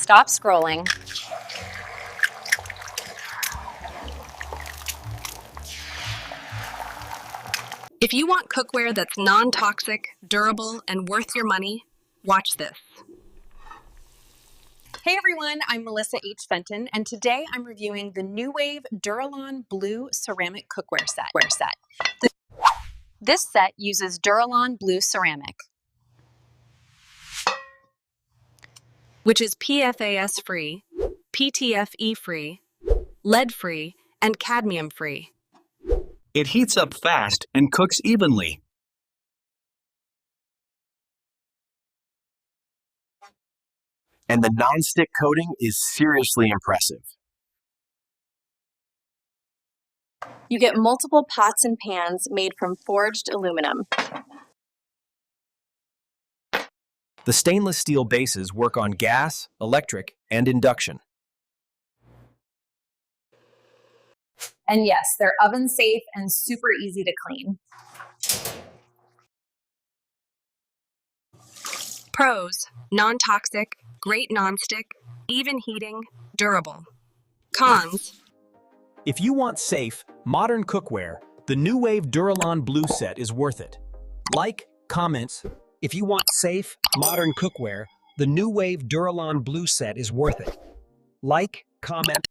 Stop scrolling. If you want cookware that's non-toxic, durable, and worth your money, watch this. Hey everyone, I'm Melissa H. Fenton, and today I'm reviewing the NuWave Duralon Blue Ceramic Cookware Set. This set uses Duralon Blue Ceramic, which is PFAS-free, PTFE-free, lead-free, and cadmium-free. It heats up fast and cooks evenly. And the nonstick coating is seriously impressive. You get multiple pots and pans made from forged aluminum. The stainless steel bases work on gas, electric, and induction. And yes, they're oven safe and super easy to clean. Pros: non-toxic, great non-stick, even heating, durable. Cons: If you want safe, modern cookware, the NuWave Duralon Blue set is worth it. Like, comments. If you want safe, modern cookware, the NuWave Duralon Blue set is worth it. Like, comment.